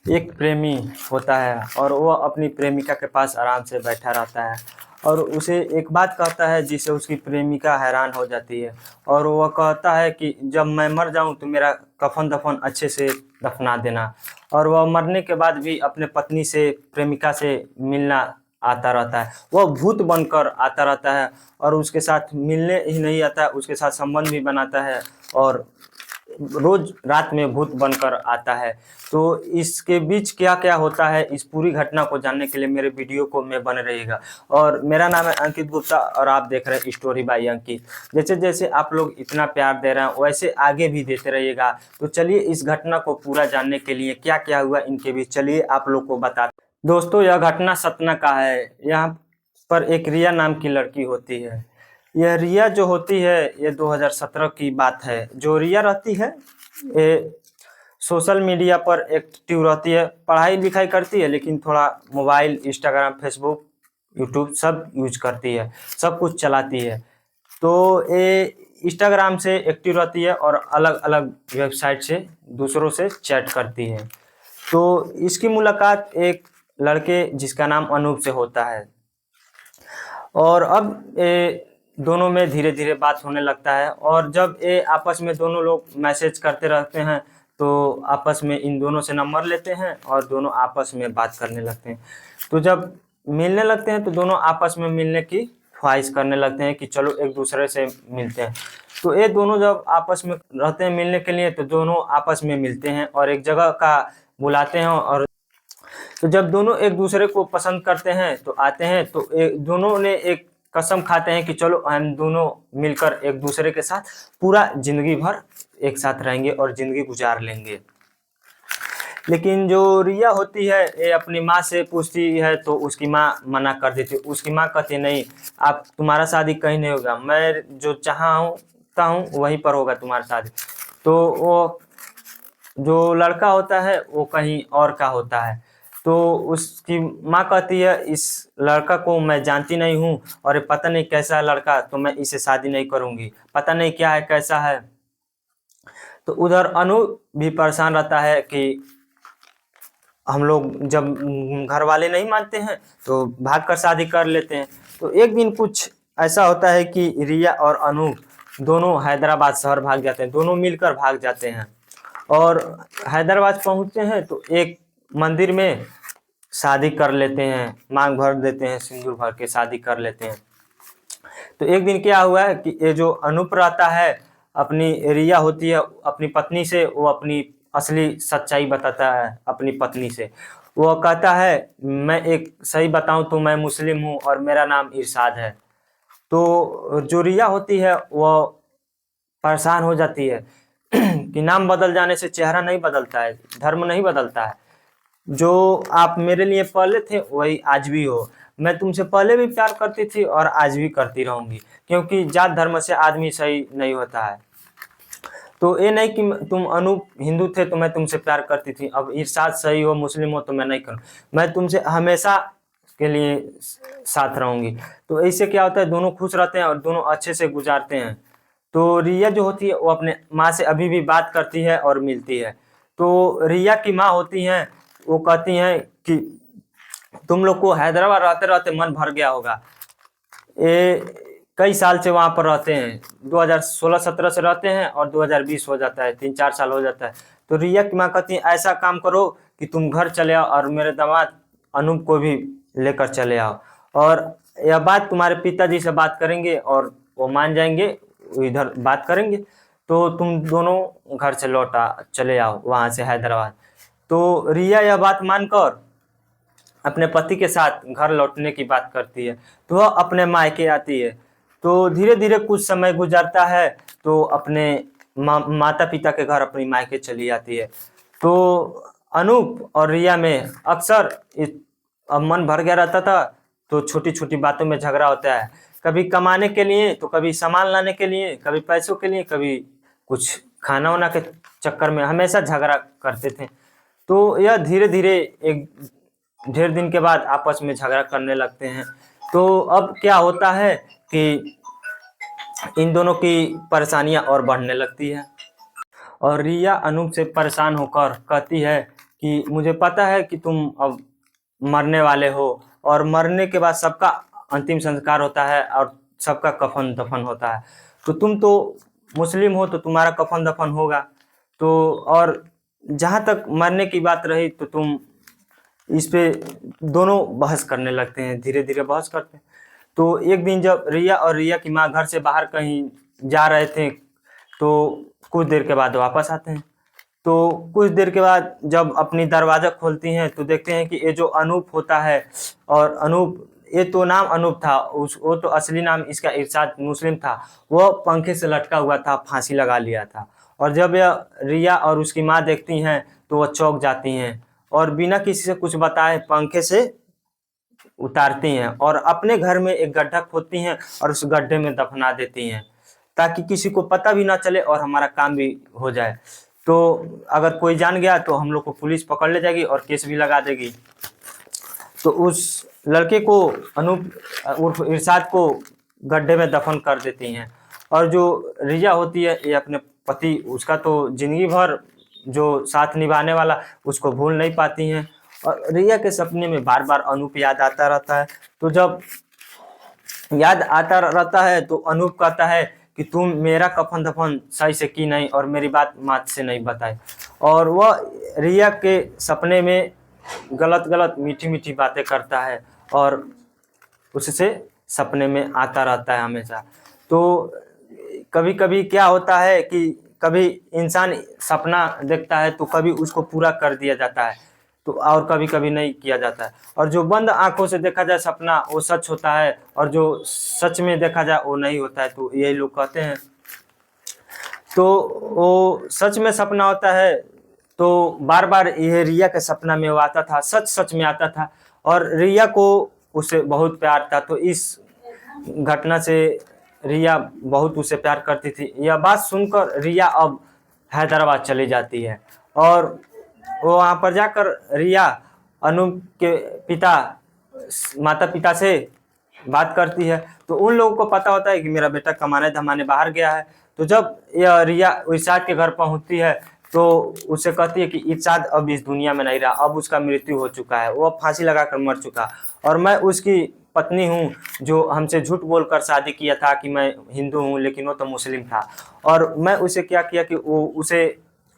एक प्रेमी होता है और वो अपनी प्रेमिका के पास आराम से बैठा रहता है और उसे एक बात कहता है जिससे उसकी प्रेमिका हैरान हो जाती है। और वह कहता है कि जब मैं मर जाऊं तो मेरा कफन दफन अच्छे से दफना देना। और वह मरने के बाद भी अपने पत्नी से प्रेमिका से मिलना आता रहता है। वह भूत बनकर आता रहता है और उसके साथ मिलने ही नहीं आता है, उसके साथ संबंध भी बनाता है और रोज रात में भूत बनकर आता है। तो इसके बीच क्या क्या होता है, इस पूरी घटना को जानने के लिए मेरे वीडियो को में बने रहिएगा। और मेरा नाम है अंकित गुप्ता और आप देख रहे हैं स्टोरी बाय अंकित। जैसे जैसे आप लोग इतना प्यार दे रहे हैं वैसे आगे भी देते रहिएगा। तो चलिए इस घटना को पूरा जानने के लिए क्या क्या हुआ इनके बीच, चलिए आप लोग को बता। दोस्तों यह घटना सतना का है। यहाँ पर एक रिया नाम की लड़की होती है। यह रिया जो होती है ये 2017 की बात है। जो रिया रहती है ये सोशल मीडिया पर एक्टिव रहती है, पढ़ाई लिखाई करती है लेकिन थोड़ा मोबाइल, इंस्टाग्राम, फेसबुक, यूट्यूब सब यूज करती है, सब कुछ चलाती है। तो ये इंस्टाग्राम से एक्टिव रहती है और अलग अलग वेबसाइट से दूसरों से चैट करती है। तो इसकी मुलाकात एक लड़के जिसका नाम अनूप से होता है और अब ये दोनों में धीरे धीरे बात होने लगता है। और जब ये आपस में दोनों लोग मैसेज करते रहते हैं तो आपस में इन दोनों से नंबर लेते हैं और दोनों आपस में बात करने लगते हैं। तो जब मिलने लगते हैं तो दोनों आपस में मिलने की ख्वाहिश करने लगते हैं कि चलो एक दूसरे से मिलते हैं। तो ये दोनों जब आपस में रहते हैं मिलने के लिए तो दोनों आपस में मिलते हैं और एक जगह का बुलाते हैं। और तो जब दोनों एक दूसरे को पसंद करते हैं तो आते हैं। तो दोनों ने एक कसम खाते हैं कि चलो हम दोनों मिलकर एक दूसरे के साथ पूरा जिंदगी भर एक साथ रहेंगे और जिंदगी गुजार लेंगे। लेकिन जो रिया होती है ये अपनी माँ से पूछती है तो उसकी माँ मना कर देती है। उसकी माँ कहती नहीं, आप तुम्हारा शादी कहीं नहीं होगा, मैं जो चाहता हूँ वहीं पर होगा तुम्हारा शादी। तो वो जो लड़का होता है वो कहीं और का होता है। तो उसकी माँ कहती है इस लड़का को मैं जानती नहीं हूँ और ये पता नहीं कैसा है लड़का, तो मैं इसे शादी नहीं करूँगी, पता नहीं क्या है कैसा है। तो उधर अनु भी परेशान रहता है कि हम लोग जब घर वाले नहीं मानते हैं तो भाग कर शादी कर लेते हैं। तो एक दिन कुछ ऐसा होता है कि रिया और अनु दोनों हैदराबाद शहर भाग जाते हैं, दोनों मिलकर भाग जाते हैं। और हैदराबाद पहुंचते हैं तो एक मंदिर में शादी कर लेते हैं, मांग भर देते हैं, सिंदूर भर के शादी कर लेते हैं। तो एक दिन क्या हुआ है कि ये जो अनूप रहता है, अपनी रिया होती है अपनी पत्नी से वो अपनी असली सच्चाई बताता है अपनी पत्नी से। वो कहता है मैं एक सही बताऊं तो मैं मुस्लिम हूं और मेरा नाम इरशाद है। तो जो रिया होती है वो परेशान हो जाती है कि नाम बदल जाने से चेहरा नहीं बदलता है, धर्म नहीं बदलता है। जो आप मेरे लिए पहले थे वही आज भी हो। मैं तुमसे पहले भी प्यार करती थी और आज भी करती रहूंगी, क्योंकि जात धर्म से आदमी सही नहीं होता है। तो ये नहीं कि तुम अनूप हिंदू थे तो मैं तुमसे प्यार करती थी, अब इरशाद सही हो मुस्लिम हो तो मैं नहीं करूँ, मैं तुमसे हमेशा के लिए साथ रहूंगी। तो ऐसे क्या होता है दोनों खुश रहते हैं और दोनों अच्छे से गुजारते हैं। तो रिया जो होती है वो अपने माँ से अभी भी बात करती है और मिलती है। तो रिया की माँ होती हैं, वो कहती हैं कि तुम लोग को हैदराबाद रहते रहते मन भर गया होगा। ये कई साल से वहाँ पर रहते हैं, 2016-17 से रहते हैं और 2020 हो जाता है, 3-4 साल हो जाता है। तो रिया की माँ कहती है ऐसा काम करो कि तुम घर चले आओ और मेरे दामाद अनूप को भी लेकर चले आओ, और यह बात तुम्हारे पिताजी से बात करेंगे और वो मान जाएंगे, वो इधर बात करेंगे तो तुम दोनों घर से लौटा चले आओ वहाँ से हैदराबाद। तो रिया यह बात मानकर अपने पति के साथ घर लौटने की बात करती है। तो वह अपने मायके आती है। तो धीरे धीरे कुछ समय गुजरता है तो अपने माता पिता के घर अपनी मायके चली जाती है। तो अनूप और रिया में अक्सर अब मन भर गया रहता था तो छोटी छोटी बातों में झगड़ा होता है, कभी कमाने के लिए तो कभी सामान लाने के लिए, कभी पैसों के लिए, कभी कुछ खाना वाना के चक्कर में हमेशा झगड़ा करते थे। तो यह धीरे धीरे एक ढेर दिन के बाद आपस में झगड़ा करने लगते हैं। तो अब क्या होता है कि इन दोनों की परेशानियां और बढ़ने लगती है और रिया अनूप से परेशान होकर कहती है कि मुझे पता है कि तुम अब मरने वाले हो, और मरने के बाद सबका अंतिम संस्कार होता है और सबका कफन दफन होता है। तो तुम तो मुस्लिम हो तो तुम्हारा कफन दफन होगा। तो और जहाँ तक मरने की बात रही तो तुम इस पे दोनों बहस करने लगते हैं, धीरे धीरे बहस करते हैं। तो एक दिन जब रिया और रिया की माँ घर से बाहर कहीं जा रहे थे, तो कुछ देर के बाद वापस आते हैं। तो कुछ देर के बाद जब अपनी दरवाज़ा खोलती हैं तो देखते हैं कि ये जो अनूप होता है, और अनूप, ये तो नाम अनूप था, वो तो असली नाम इसका इरशाद मुस्लिम था, वो पंखे से लटका हुआ था, फांसी लगा लिया था। और जब यह रिया और उसकी माँ देखती हैं तो वह चौंक जाती हैं, और बिना किसी से कुछ बताए पंखे से उतारती हैं और अपने घर में एक गड्ढा खोदती हैं और उस गड्ढे में दफना देती हैं, ताकि किसी को पता भी ना चले और हमारा काम भी हो जाए। तो अगर कोई जान गया तो हम लोग को पुलिस पकड़ ले जाएगी और केस भी लगा देगी। तो उस लड़के को, अनूप उर्फ इरशाद को, गड्ढे में दफन कर देती हैं। और जो रिया होती है, ये अपने पति, उसका तो जिंदगी भर जो साथ निभाने वाला, उसको भूल नहीं पाती हैं। और रिया के सपने में बार बार अनूप याद आता रहता है। तो जब याद आता रहता है तो अनूप कहता है कि तुम मेरा कफन दफन सही से की नहीं और मेरी बात माँ से नहीं बताई। और वह रिया के सपने में गलत गलत मीठी मीठी बातें करता है और उससे सपने में आता रहता है हमेशा। तो कभी कभी क्या होता है कि कभी इंसान सपना देखता है तो कभी उसको पूरा कर दिया जाता है, तो और कभी कभी नहीं किया जाता है। और जो बंद आंखों से देखा जाए सपना वो सच होता है, और जो सच में देखा जाए वो नहीं होता है, तो यही लोग कहते हैं। तो वो सच में सपना होता है, तो बार बार ये रिया के सपना में वो आता था, सच सच में आता था, और रिया को उससे बहुत प्यार था। तो इस घटना से रिया बहुत उसे प्यार करती थी। यह बात सुनकर रिया अब हैदराबाद चली जाती है, और वो वहाँ पर जाकर रिया अनूप के माता पिता से बात करती है। तो उन लोगों को पता होता है कि मेरा बेटा कमाने धमाने बाहर गया है। तो जब यह रिया इरशाद के घर पहुंचती है तो उसे कहती है कि इरशाद अब इस दुनिया में नहीं रहा, अब उसका मृत्यु हो चुका है, वो फांसी लगाकर मर चुका, और मैं उसकी पत्नी हूँ जो हमसे झूठ बोलकर शादी किया था कि मैं हिंदू हूँ, लेकिन वो तो मुस्लिम था। और मैं उसे क्या किया कि वो उसे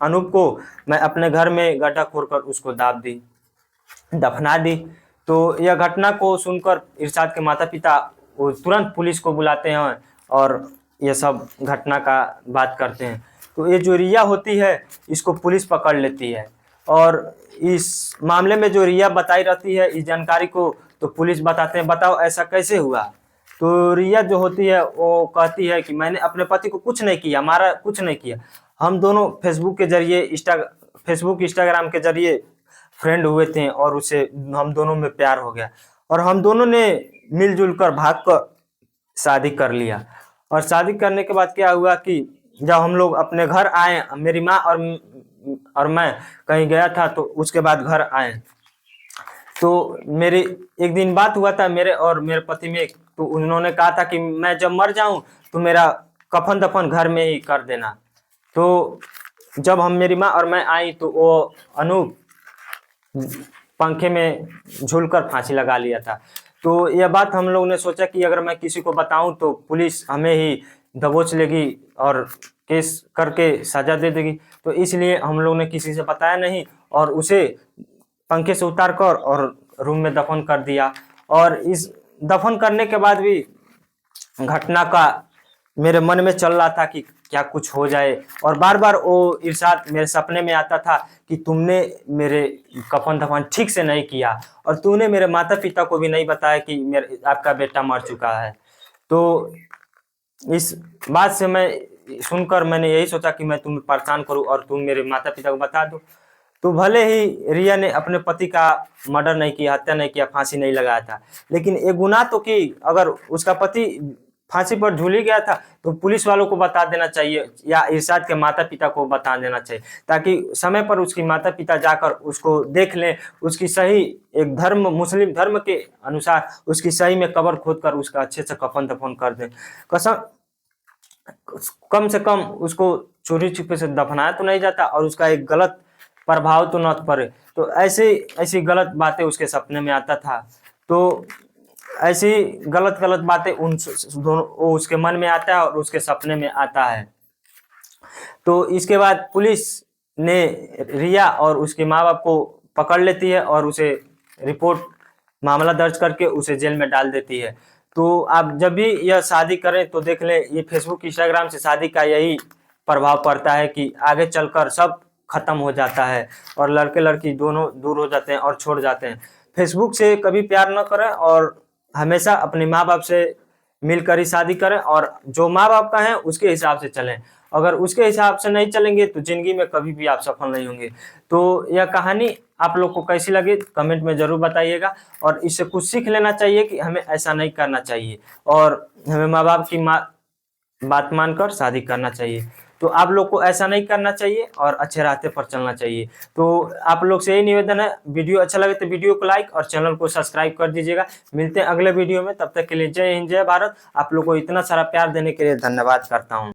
अनूप को मैं अपने घर में गड्ढा खोदकर उसको दफना दी। तो यह घटना को सुनकर इरशाद के माता पिता वो तुरंत पुलिस को बुलाते हैं और यह सब घटना का बात करते हैं। तो ये जो रिया होती है इसको पुलिस पकड़ लेती है, और इस मामले में जो रिया बताई रहती है इस जानकारी को, तो पुलिस बताते हैं फेसबुक ऐसा कैसे हुआ। तो रिया जो होती है वो कहती है कि मैंने अपने पति को कुछ नहीं किया, हमारा कुछ नहीं किया, हम दोनों फेसबुक के जरिए फेसबुक इंस्टाग्राम के जरिए फ्रेंड हुए थे और उसे हम दोनों में प्यार हो गया, और हम दोनों ने मिलजुल कर भाग कर शादी कर लिया। और शादी करने के बाद क्या हुआ कि जब हम लोग अपने घर आए, मेरी माँ और मैं कहीं गया था, तो उसके बाद घर आए तो मेरी एक दिन बात हुआ था मेरे और मेरे पति में। तो उन्होंने कहा था कि मैं जब मर जाऊं तो मेरा कफन दफन घर में ही कर देना। तो जब हम, मेरी माँ और मैं आई, तो वो अनूप पंखे में झूलकर फांसी लगा लिया था। तो यह बात हम लोग ने सोचा कि अगर मैं किसी को बताऊं तो पुलिस हमें ही दबोच लेगी और केस करके सजा दे देगी। तो इसलिए हम लोग ने किसी से बताया नहीं और उसे पंखे से उतार कर और रूम में दफन कर दिया। और इस दफन करने के बाद भी घटना का मेरे मन में चल रहा था कि क्या कुछ हो जाए, और बार बार वो इरशाद मेरे सपने में आता था कि तुमने मेरे कफन दफन ठीक से नहीं किया, और तूने मेरे माता पिता को भी नहीं बताया कि मेरे आपका बेटा मर चुका है। तो इस बात से मैं सुनकर मैंने यही सोचा कि मैं तुम्हें परेशान करूं और तुम मेरे माता पिता को बता दो। तो भले ही रिया ने अपने पति का मर्डर नहीं किया, हत्या नहीं किया, फांसी नहीं लगाया था, लेकिन एक गुनाह तो की। अगर उसका पति फांसी पर झूल ही गया था तो पुलिस वालों को बता देना चाहिए या इरशाद के माता पिता को बता देना चाहिए, ताकि समय पर उसकी माता पिता जाकर उसको देख लें, उसकी सही एक धर्म, मुस्लिम धर्म के अनुसार उसकी सही में कब्र खोद कर उसका अच्छे से कफन दफन कर दें। कसम, कम से कम उसको चोरी छुपे से दफनाया तो नहीं जाता, और उसका एक गलत प्रभाव तो न पड़े। तो ऐसे ऐसी गलत बातें उसके सपने में आता था। तो ऐसी गलत गलत बातें उन दोनों वो उसके मन में आता है और उसके सपने में आता है। तो इसके बाद पुलिस ने रिया और उसके माँ बाप को पकड़ लेती है और उसे रिपोर्ट मामला दर्ज करके उसे जेल में डाल देती है। तो आप जब भी यह शादी करें तो देख लें, ये फेसबुक इंस्टाग्राम से शादी का यही प्रभाव पड़ता है कि आगे चलकर सब खत्म हो जाता है और लड़के लड़की दोनों दूर हो जाते हैं और छोड़ जाते हैं। फेसबुक से कभी प्यार न करें और हमेशा अपने माँ बाप से मिलकर ही शादी करें और जो माँ बाप का है उसके हिसाब से चलें। अगर उसके हिसाब से नहीं चलेंगे तो जिंदगी में कभी भी आप सफल नहीं होंगे। तो यह कहानी आप लोग को कैसी लगी कमेंट में ज़रूर बताइएगा और इससे कुछ सीख लेना चाहिए कि हमें ऐसा नहीं करना चाहिए और हमें माँ बाप की बात मानकर शादी करना चाहिए। तो आप लोग को ऐसा नहीं करना चाहिए और अच्छे रास्ते पर चलना चाहिए। तो आप लोग से यही निवेदन है, वीडियो अच्छा लगे तो वीडियो को लाइक और चैनल को सब्सक्राइब कर दीजिएगा। मिलते हैं अगले वीडियो में, तब तक के लिए जय हिंद जय भारत। आप लोग को इतना सारा प्यार देने के लिए धन्यवाद करता हूँ।